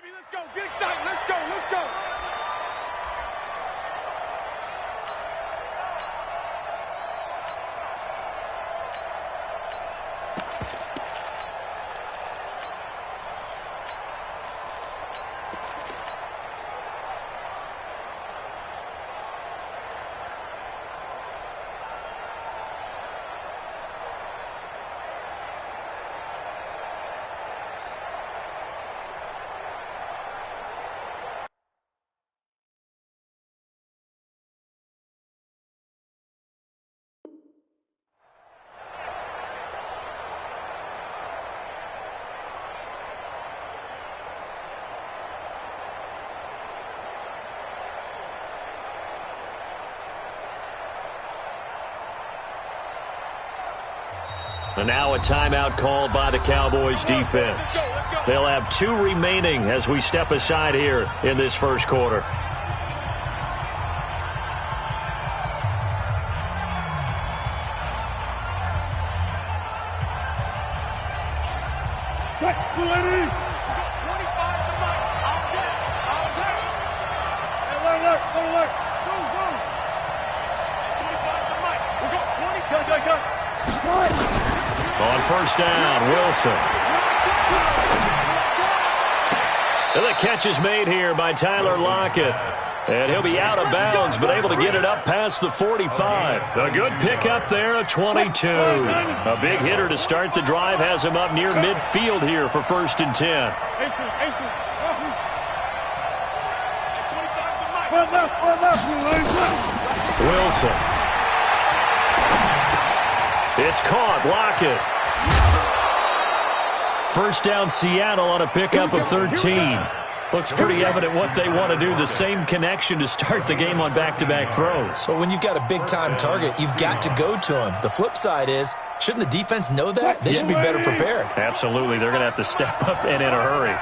baby. Let's go. Get excited. Let's go. Let's go. And now a timeout called by the Cowboys defense. They'll have 2 remaining as we step aside here in this first quarter. On first down, Wilson. And the catch is made here by Tyler Lockett. And he'll be out of bounds, but able to get it up past the 45. A good pickup there at 22. A big hitter to start the drive has him up near midfield here for 1st and 10. Wilson. It's caught. Lockett. First down, Seattle on a pickup of 13. Looks pretty evident what they want to do. The same connection to start the game on back-to-back throws. But when you've got a big-time target, you've got to go to him. The flip side is, shouldn't the defense know that? They should be better prepared. Absolutely. They're going to have to step up and in a hurry.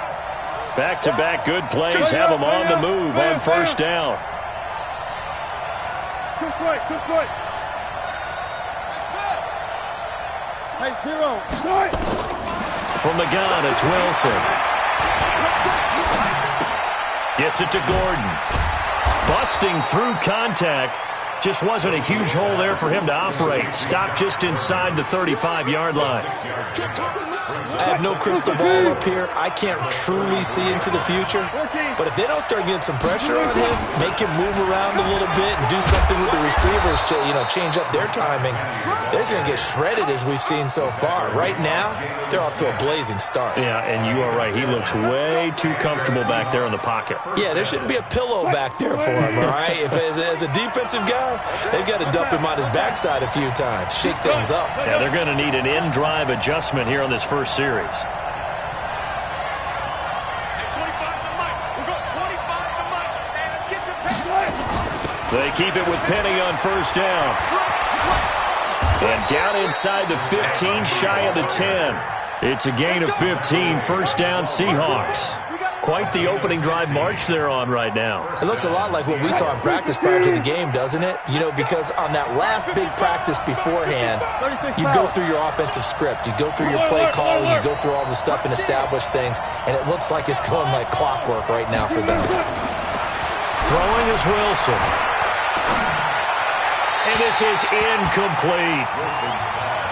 Back-to-back good plays have them on the move on first down. Too quick. Hey, zero. From the gun, it's Wilson. Gets it to Gordon. Busting through contact. Just wasn't a huge hole there for him to operate. Stopped just inside the 35-yard line. I have no crystal ball up here. I can't truly see into the future. But if they don't start getting some pressure on him, make him move around a little bit and do something with the receivers to, change up their timing, they're just going to get shredded as we've seen so far. Right now, they're off to a blazing start. Yeah, and you are right. He looks way too comfortable back there in the pocket. Yeah, there shouldn't be a pillow back there for him, all right? If as a defensive guy, they've got to dump him on his backside a few times, shake things up. Yeah, they're going to need an in-drive adjustment here on this first series. They keep it with Penny on first down. And down inside the 15, shy of the 10. It's a gain of 15, first down Seahawks. Quite the opening drive march they're on right now. It looks a lot like what we saw in practice prior to the game, doesn't it? Because on that last big practice beforehand, you go through your offensive script. You go through your play calling. You go through all the stuff and establish things. And it looks like it's going like clockwork right now for them. Throwing is Wilson. And this is incomplete.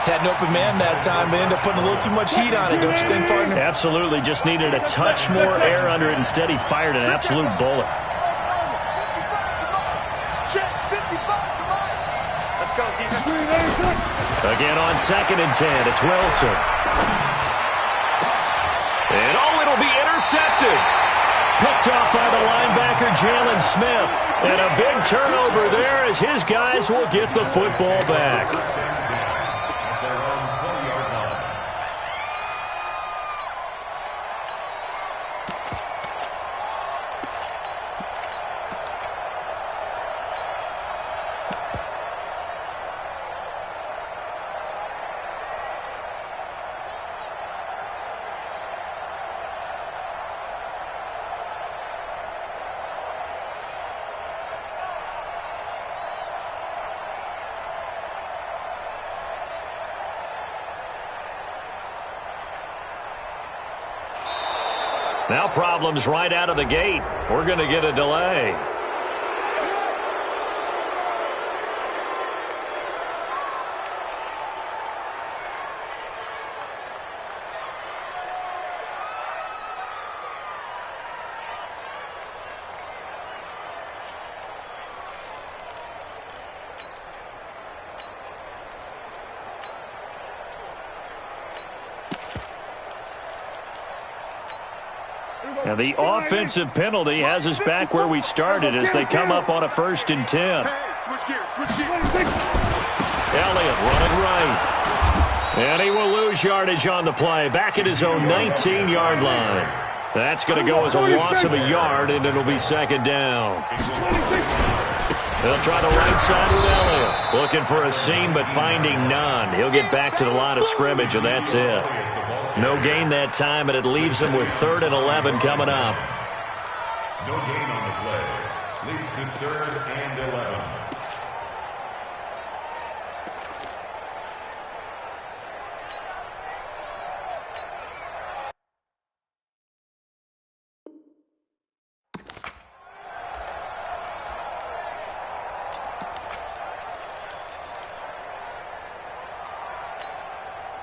Had an open man that time, but ended up putting a little too much heat on it, don't you think, partner? Absolutely. Just needed a touch more air under it. Instead, he fired an absolute bullet. Let's go, defense. Again on 2nd and 10. It's Wilson. And, it'll be intercepted. Picked off by the linebacker, Jalen Smith. And a big turnover there as his guys will get the football back. Now problems right out of the gate. We're going to get a delay. And the offensive penalty has us back where we started as they come up on a 1st and 10. Switch gears. Elliott running right. And he will lose yardage on the play. Back at his own 19-yard line. That's going to go as a loss of a yard, and it'll be 2nd down. They'll try the right side with Elliott. Looking for a seam, but finding none. He'll get back to the line of scrimmage, and that's it. No gain that time, and it leaves him with 3rd and 11 coming up. No gain on the play. Leads to 3rd and 11.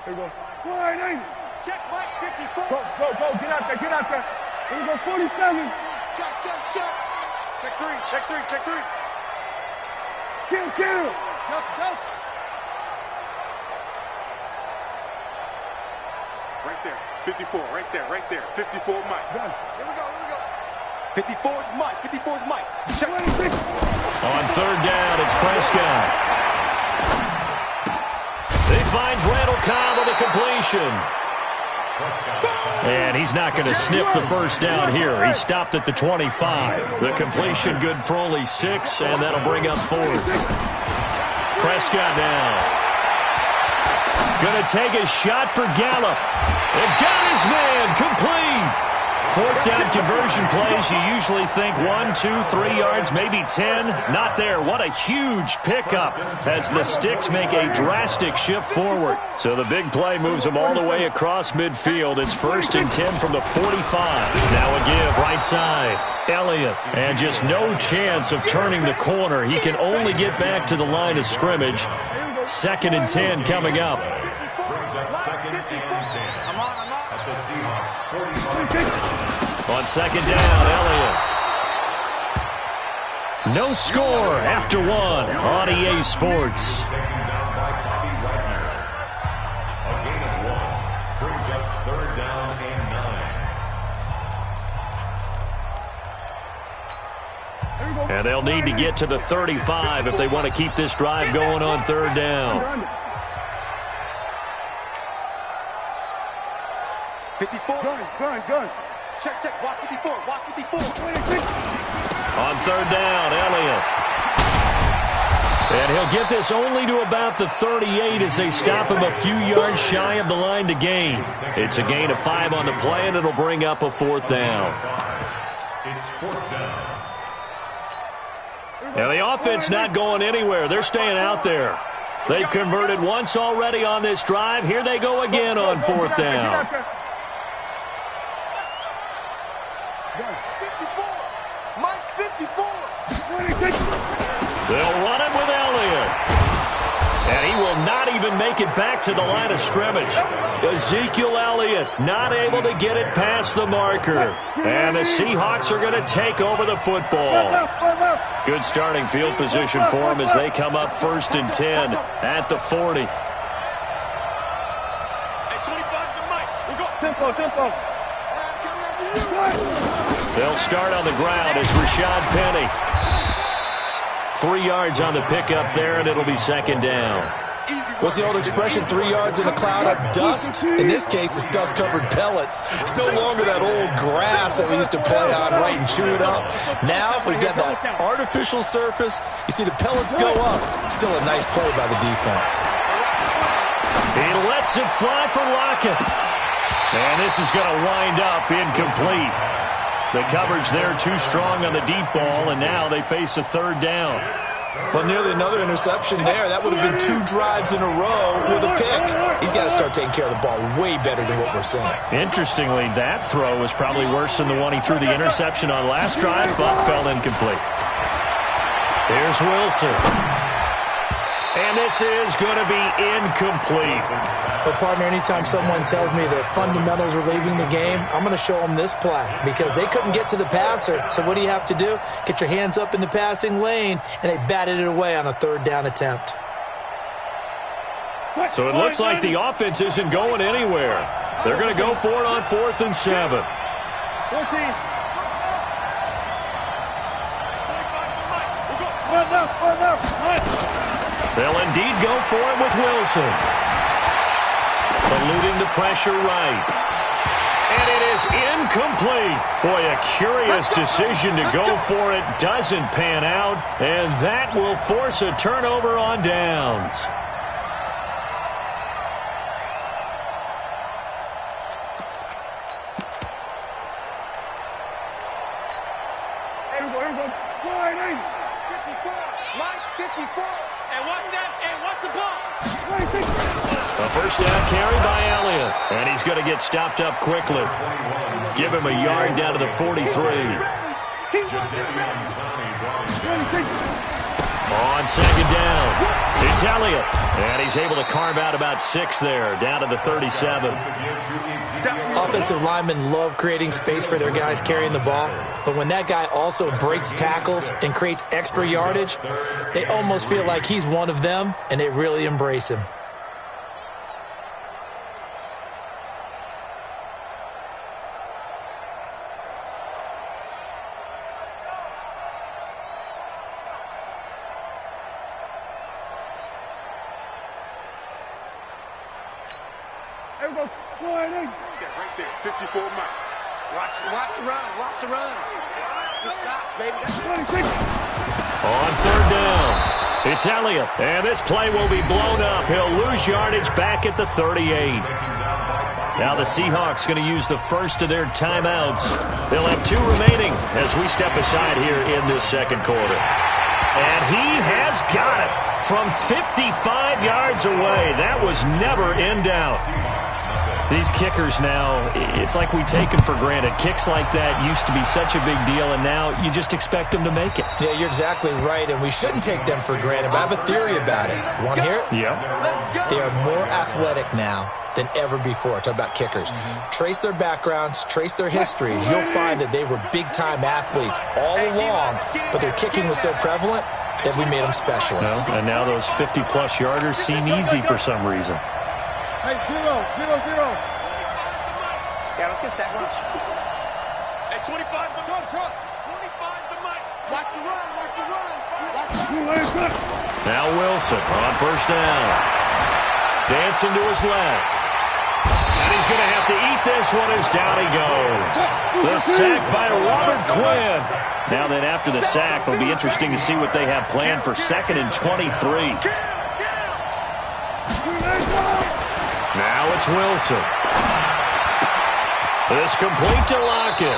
Here we go. Slide. Check, Mike, 54. Go. Get out there. Here we go, 47. Check. Check three. Kill. Go. Right there. 54, right there. 54, Mike. Done. Here we go. 54 is Mike. Check. 26. On 3rd down, it's Prescott. He finds Randall Cobb with a completion. And he's not going to sniff the 1st down here. He stopped at the 25. The completion good for only 6, and that'll bring up 4th. Prescott now. Going to take a shot for Gallup. And got his man complete. 4th down conversion plays, you usually think 1, 2, 3 yards, maybe 10. Not there. What a huge pickup as the Sticks make a drastic shift forward. So the big play moves them all the way across midfield. It's 1st and 10 from the 45. Now a give right side. Elliott. And just no chance of turning the corner. He can only get back to the line of scrimmage. 2nd and 10 coming up. Brings up 2nd and 10. At the Seahawks 45. On 2nd down, Elliott. No score after 1 on EA Sports. Taken down by Bobby Wagner. A gain of 1. Brings up 3rd down and 9. And they'll need to get to the 35 if they want to keep this drive going on 3rd down. 54. Gun. Check. Watch 54. On 3rd down, Elliott. And he'll get this only to about the 38 as they stop him a few yards shy of the line to gain. It's a gain of 5 on the play, and it'll bring up a 4th down. It's 4th down. And the offense not going anywhere. They're staying out there. They've converted once already on this drive. Here they go again on 4th down. 54. Mike, 54. 26. They'll run it with Elliott. And he will not even make it back to the line of scrimmage. Ezekiel Elliott not able to get it past the marker. And the Seahawks are going to take over the football. Good starting field position for them as they come up 1st and 10 at the 40. Hey, 25 to Mike. We'll go. Tempo. They'll start on the ground. It's Rashad Penny. 3 yards on the pickup there, and it'll be 2nd down. What's the old expression, 3 yards in a cloud of dust? In this case, it's dust-covered pellets. It's no longer that old grass that we used to play on, right, and chew it up. Now we've got that artificial surface. You see the pellets go up. Still a nice play by the defense. He lets it fly for Lockett. And this is going to wind up incomplete. The coverage there too strong on the deep ball, and now they face a 3rd down. Well, nearly another interception there. That would have been 2 drives in a row with a pick. He's got to start taking care of the ball way better than what we're seeing. Interestingly, that throw was probably worse than the one he threw the interception on last drive, but fell incomplete. Here's Wilson. And this is going to be incomplete. But, partner, anytime someone tells me that fundamentals are leaving the game, I'm going to show them this play because they couldn't get to the passer. So what do you have to do? Get your hands up in the passing lane, and they batted it away on a 3rd down attempt. So it looks like the offense isn't going anywhere. They're going to go for it on 4th and 7. 14. They'll indeed go for it with Wilson. Eluding the pressure right. And it is incomplete. Boy, a curious decision to go for it doesn't pan out. And that will force a turnover on downs. Here we go. 54. Line 54. And what's that? And what's the ball? A first down carry by Elliott. And he's going to get stopped up quickly. Give him a yard down to the 43. On 2nd down, it's Elliott. And he's able to carve out about 6 there, down to the 37. Offensive linemen love creating space for their guys carrying the ball, but when that guy also breaks tackles and creates extra yardage, they almost feel like he's one of them, and they really embrace him. Here we go. Right there, 54 miles. Watch the run. Watch the run. Good shot, baby. That's 26. On 3rd down, it's Elliott. And this play will be blown up. He'll lose yardage back at the 38. Now the Seahawks going to use the first of their timeouts. They'll have 2 remaining as we step aside here in this 2nd quarter. And he has got it from 55 yards away. That was never in doubt. These kickers now, it's like we take them for granted. Kicks like that used to be such a big deal, and now you just expect them to make it. Yeah, you're exactly right, and we shouldn't take them for granted, but I have a theory about it. You want to hear it? Yeah. They are more athletic now than ever before. Talk about kickers. Trace their backgrounds, trace their histories. You'll find that they were big-time athletes all along, but their kicking was so prevalent that we made them specialists. Well, and now those 50-plus yarders seem easy for some reason. Hey, 0. Yeah, let's get sack lunch. Hey, 25 to Trump. 25 to Mike. Watch the run. Now Wilson on 1st down. Dancing to his left. And he's going to have to eat this one as down he goes. The sack by Robert Quinn. Now then, after the sack, it'll be interesting to see what they have planned for 2nd and 23. Now it's Wilson. This complete to Lockett.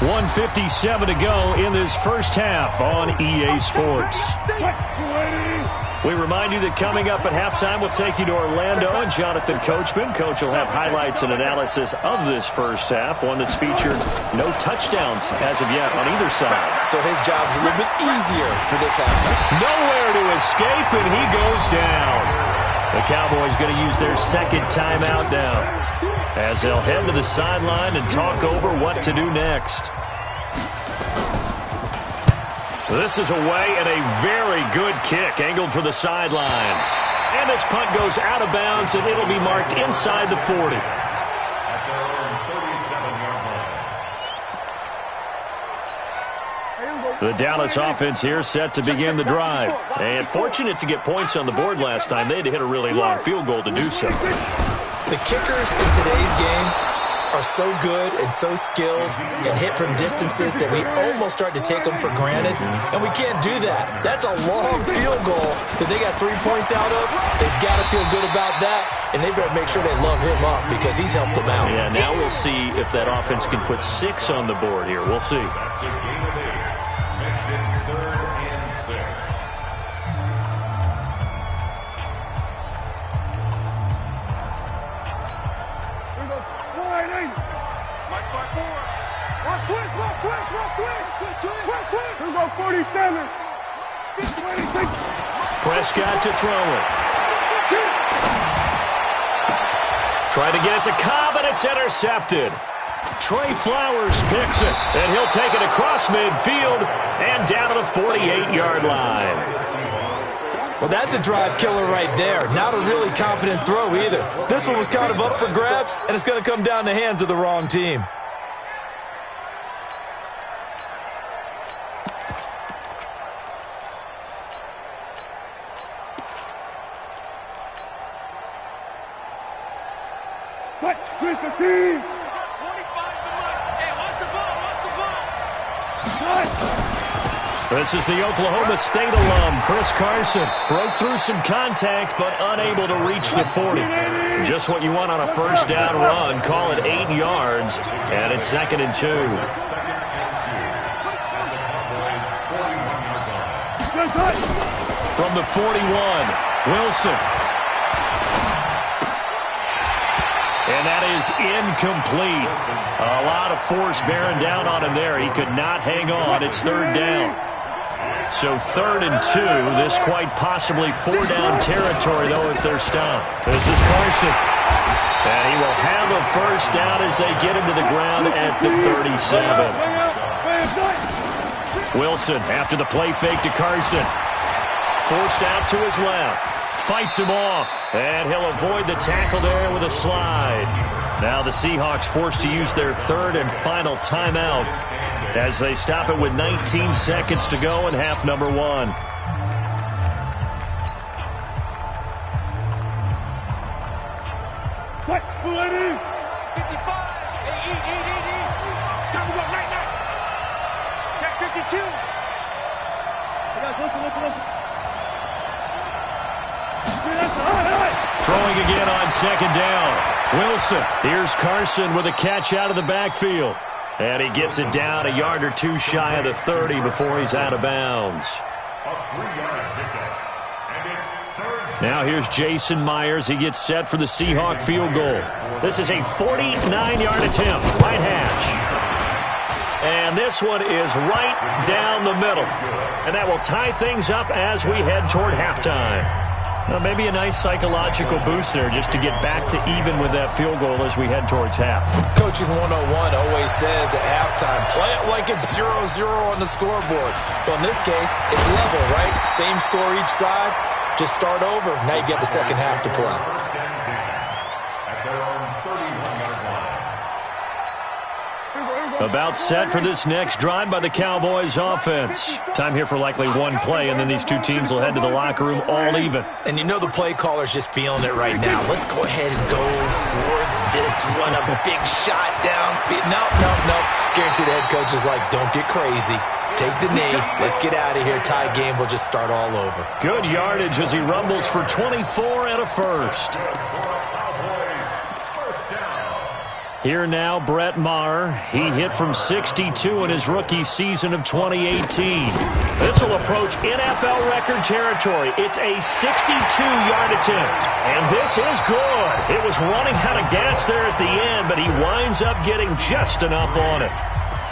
1:57 to go in this first half on EA Sports. We remind you that coming up at halftime, we'll take you to Orlando and Jonathan Coachman. Coach will have highlights and analysis of this first half, one that's featured no touchdowns as of yet on either side. So his job's a little bit easier for this halftime. Nowhere to escape, and he goes down. The Cowboys going to use their 2nd timeout now as they'll head to the sideline and talk over what to do next. This is away and a very good kick angled for the sidelines. And this punt goes out of bounds, and it'll be marked inside the 40. The Dallas offense here set to begin the drive. And fortunate to get points on the board last time. They had to hit a really long field goal to do so. The kickers in today's game are so good and so skilled and hit from distances that we almost start to take them for granted. And we can't do that. That's a long field goal that they got 3 points out of. They've got to feel good about that. And they better make sure they love him up because he's helped them out. Yeah, now we'll see if that offense can put 6 on the board here. We'll see. Here go 47. Prescott to throw it. Try to get it to Cobb, and it's intercepted. Trey Flowers picks it, and he'll take it across midfield and down to the 48-yard line. Well, that's a drive killer right there. Not a really confident throw either. This one was kind of up for grabs, and it's going to come down the hands of the wrong team. This is the Oklahoma State alum, Chris Carson. Broke through some contact, but unable to reach the 40. Just what you want on a first down run. Call it 8 yards, and it's 2nd and 2. From the 41, Wilson. And that is incomplete. A lot of force bearing down on him there. He could not hang on. It's 3rd down. So 3rd and 2. This quite possibly 4-down territory, though, if they're stopped. This is Carson. And he will have a first down as they get him to the ground at the 37. Wilson after the play fake to Carson. Forced out to his left. Fights him off. And he'll avoid the tackle there with a slide. Now the Seahawks forced to use their 3rd and final timeout as they stop it with 19 seconds to go in half number 1. What? 55. Time to go. Night. Check 52. Throwing again on 2nd down. Wilson. Here's Carson with a catch out of the backfield. And he gets it down a yard or two shy of the 30 before he's out of bounds. Now here's Jason Myers. He gets set for the Seahawk field goal. This is a 49-yard attempt. Right hash. And this one is right down the middle. And that will tie things up as we head toward halftime. Well, maybe a nice psychological boost there just to get back to even with that field goal as we head towards half. Coaching 101 always says at halftime, play it like it's 0-0 on the scoreboard. Well, in this case, it's level, right? Same score each side. Just start over. Now you get the second half to play. About set for this next drive by the Cowboys offense. Time here for likely one play, and then these two teams will head to the locker room all even. And you know the play caller's just feeling it right now. Let's go ahead and go for this one. A big shot down. No. Guaranteed the head coach is like, don't get crazy. Take the knee. Let's get out of here. Tie game. We'll just start all over. Good yardage as he rumbles for 24 and a first. Here now, Brett Maher. He hit from 62 in his rookie season of 2018. This will approach NFL record territory. It's a 62-yard attempt. And this is good. It was running out of gas there at the end, but he winds up getting just enough on it.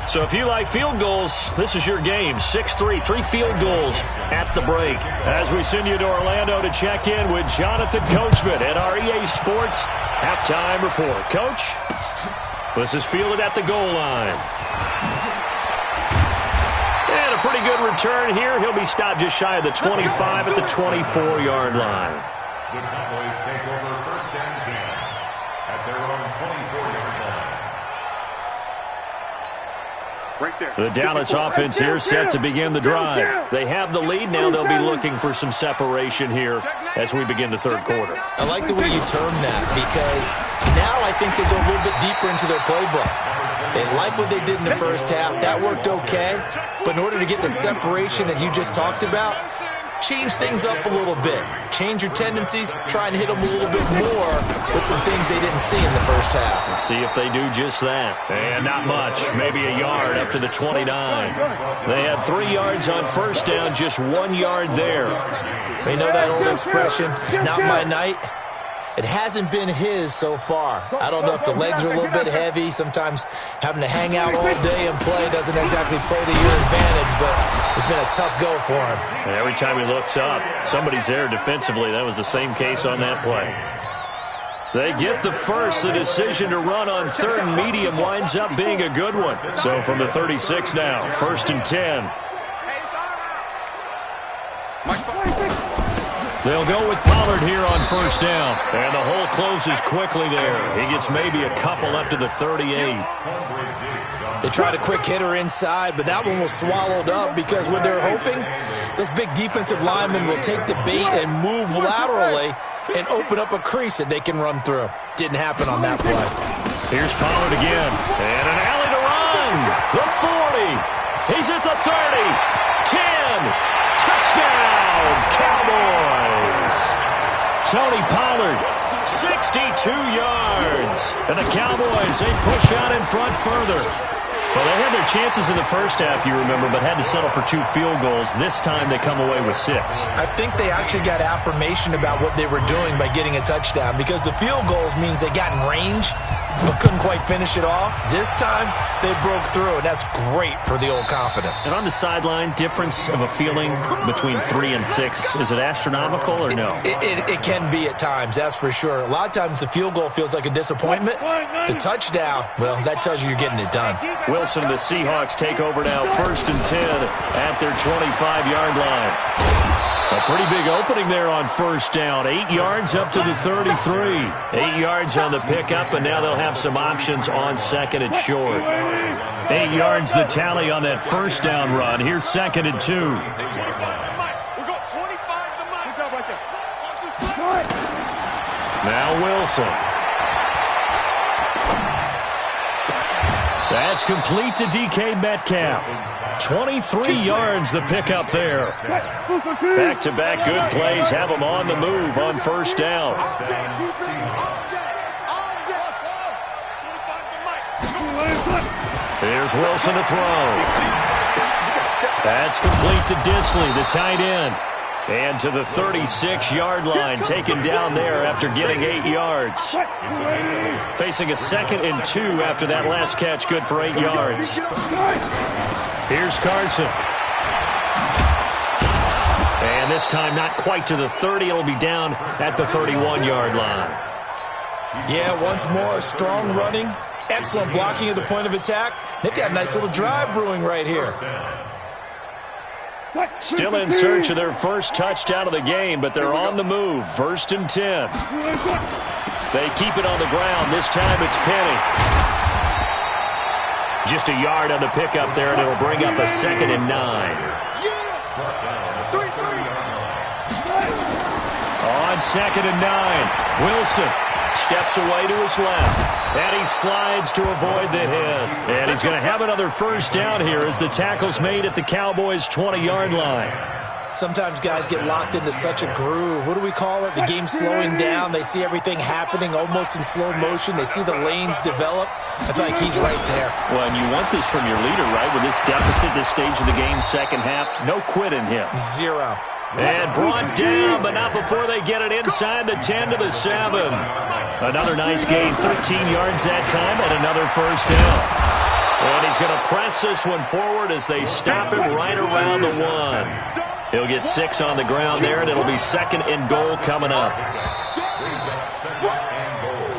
So if you like field goals, this is your game. 6-3, 3 field goals at the break. As we send you to Orlando to check in with Jonathan Coachman at our EA Sports Halftime Report. Coach? This is fielded at the goal line. And a pretty good return here. He'll be stopped just shy of the 25 at the 24-yard line. The Cowboys take over 1st and 10 at their own 24-yard line. Right there. The Dallas offense here set to begin the drive. They have the lead. Now they'll be looking for some separation here as we begin the 3rd quarter. I like the way you term that because now I think they go a little bit deeper into their playbook. They like what they did in the first half. That worked okay. But in order to get the separation that you just talked about, change things up a little bit. Change your tendencies. Try and hit them a little bit more with some things they didn't see in the first half. Let's see if they do just that. And not much. Maybe a yard up to the 29. They had 3 yards on first down, just 1 yard there. They know that old expression, it's not my night. It hasn't been his so far. I don't know if the legs are a little bit heavy. Sometimes having to hang out all day and play doesn't exactly play to your advantage, but it's been a tough go for him. And every time he looks up, somebody's there defensively. That was the same case on that play. They get the first. The decision to run on third and medium winds up being a good one. So from the 36 now, 1st and 10. They'll go with Pollard here on 1st down. And the hole closes quickly there. He gets maybe a couple up to the 38. They tried a quick hitter inside, but that one was swallowed up because what they're hoping, those big defensive linemen will take the bait and move laterally and open up a crease that they can run through. Didn't happen on that play. Here's Pollard again. And an alley to run. The 40. He's at the 30. 10. Touchdown, Cowboys. Tony Pollard, 62 yards. And the Cowboys, they push out in front further. Well, they had their chances in the first half, you remember, but had to settle for 2 field goals. This time they come away with 6. I think they actually got affirmation about what they were doing by getting a touchdown because the field goals means they got in range but couldn't quite finish it off. This time, they broke through, and that's great for the old confidence. And on the sideline, difference of a feeling between 3 and 6, is it astronomical or no? It can be at times, that's for sure. A lot of times the field goal feels like a disappointment. The touchdown, well, that tells you you're getting it done. Wilson, the Seahawks take over now, 1st and 10 at their 25-yard line. A pretty big opening there on 1st down. 8 yards up to the 33. 8 yards on the pickup, and now they'll have some options on 2nd and short. 8 yards the tally on that 1st down run. Here's 2nd and 2. Now Wilson. That's complete to DK Metcalf. 23 yards the pickup there. Back-to-back good plays have them on the move on 1st down. Here's Wilson to throw. That's complete to Disley, the tight end. And to the 36-yard line, taken down there after getting 8 yards. Facing a 2nd and 2 after that last catch, good for 8 yards. Here's Carson. And this time not quite to the 30. It'll be down at the 31-yard line. Yeah, once more, strong running, excellent blocking at the point of attack. They've got a nice little drive brewing right here. Still in search of their first touchdown of the game, but they're on the move. 1st and 10. They keep it on the ground. This time it's Penny. Just a yard on the pickup there, and it'll bring up a 2nd and 9. On 2nd and 9, Wilson steps away to his left, and he slides to avoid the hit. And he's going to have another 1st down here as the tackle's made at the Cowboys' 20-yard line. Sometimes guys get locked into such a groove. What do we call it? The game's slowing down. They see everything happening almost in slow motion. They see the lanes develop. I feel like he's right there. Well, and you want this from your leader, right? With this deficit, this stage of the game, second half, no quit in him. 0. And brought down, but not before they get it inside the 10 to the 7. Another nice gain, 13 yards that time, and another 1st down. And he's going to press this one forward as they stop him right around the 1. He'll get 6 on the ground there, and it'll be 2nd and goal coming up.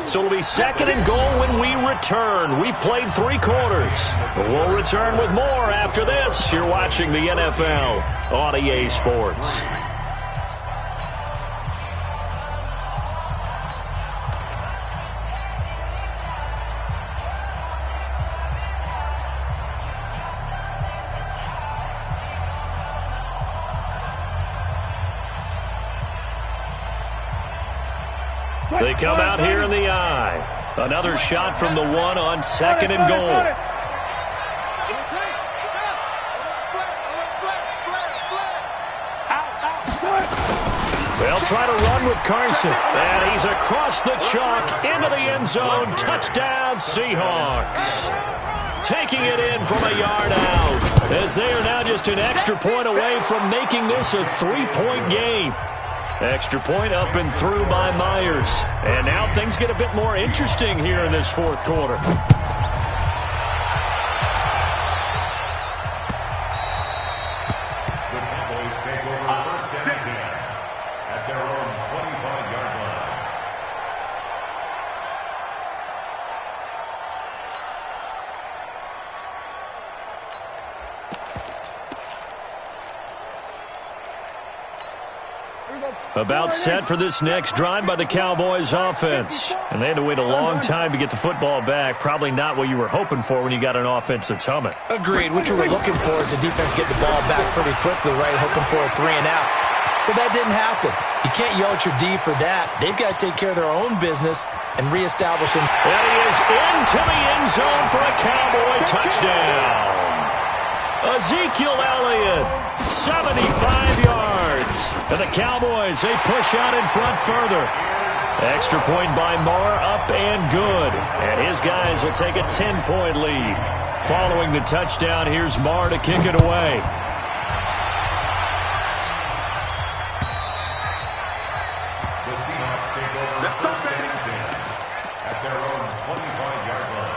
So it'll be 2nd and goal when we return. We've played 3 quarters. We'll return with more after this. You're watching the NFL on EA Sports. They come out here in the eye. Another shot from the 1 on 2nd and goal. They'll try to run with Carson. And he's across the chalk into the end zone. Touchdown, Seahawks. Taking it in from a yard out, as they are now just an extra point away from making this a 3-point game. Extra point up and through by Myers. And now things get a bit more interesting here in this fourth quarter. About set for this next drive by the Cowboys offense. And they had to wait a long time to get the football back. Probably not what you were hoping for when you got an offense that's humming. Agreed. What you were looking for is the defense get the ball back pretty quickly, right? Hoping for a 3 and out. So that didn't happen. You can't yell at your D for that. They've got to take care of their own business and reestablish them. And he is into the end zone for a Cowboy touchdown. Ezekiel Elliott, 75 yards. And the Cowboys, they push out in front further. Extra point by Marr, up and good. And his guys will take a 10-point lead. Following the touchdown, here's Marr to kick it away. The Seahawks take over first and 10 at their own 25-yard line.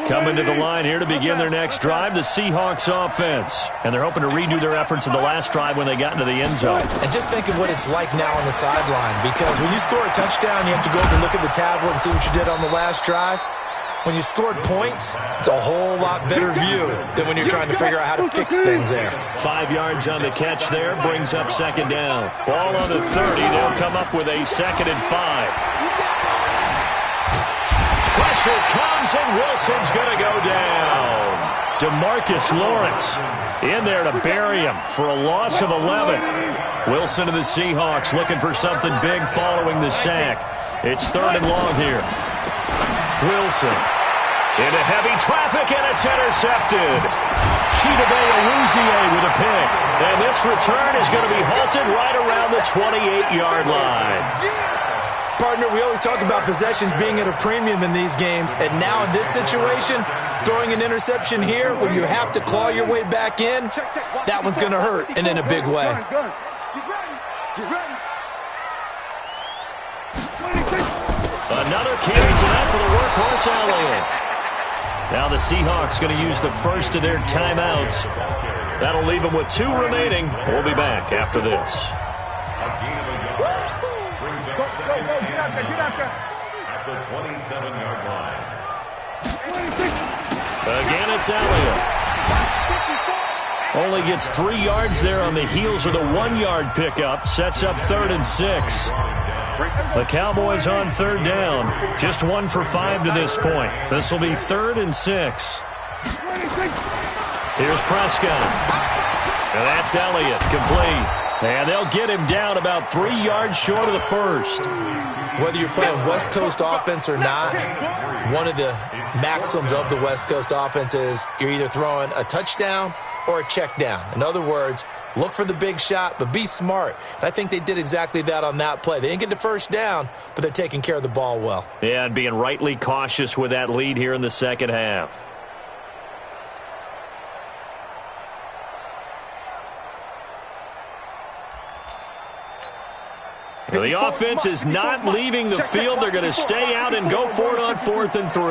Coming to the line here to begin their next drive, the Seahawks offense. And they're hoping to redo their efforts in the last drive when they got into the end zone. And just think of what it's like now on the sideline, because when you score a touchdown, you have to go up and look at the tablet and see what you did on the last drive. When you scored points, it's a whole lot better view than when you're trying to figure out how to fix things there. 5 yards on the catch there, brings up second down. Ball on the 30, they'll come up with a 2nd and 5. Pressure comes, and Wilson's going to go down. DeMarcus Lawrence in there to bury him for a loss of 11. Wilson and the Seahawks looking for something big following the sack. It's 3rd and long here. Wilson into heavy traffic, and it's intercepted. Chidobe Awuzie with a pick. And this return is going to be halted right around the 28-yard line. Partner, we always talk about possessions being at a premium in these games, and now in this situation, throwing an interception here when you have to claw your way back in, that one's going to hurt, and in a big way. Another carry tonight for the workhorse Elliott. Now the Seahawks going to use the first of their timeouts. That'll leave them with 2 remaining. We'll be back after this. At the 27-yard line. Again, it's Elliott. Only gets 3 yards there on the heels of the 1-yard pickup. Sets up 3rd and 6. The Cowboys on 3rd down. Just 1 for 5 to this point. This will be 3rd and 6. Here's Prescott. And that's Elliott, complete. And they'll get him down about 3 yards short of the first. Whether you're playing West Coast offense or not, one of the maxims of the West Coast offense is you're either throwing a touchdown or a check down. In other words, look for the big shot, but be smart. And I think they did exactly that on that play. They didn't get the first down, but they're taking care of the ball well. Yeah, and being rightly cautious with that lead here in the second half. The offense is not leaving the field. They're going to stay out and go for it on 4th and 3.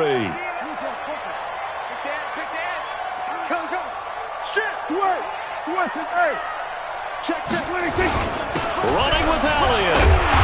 Running with Elliott.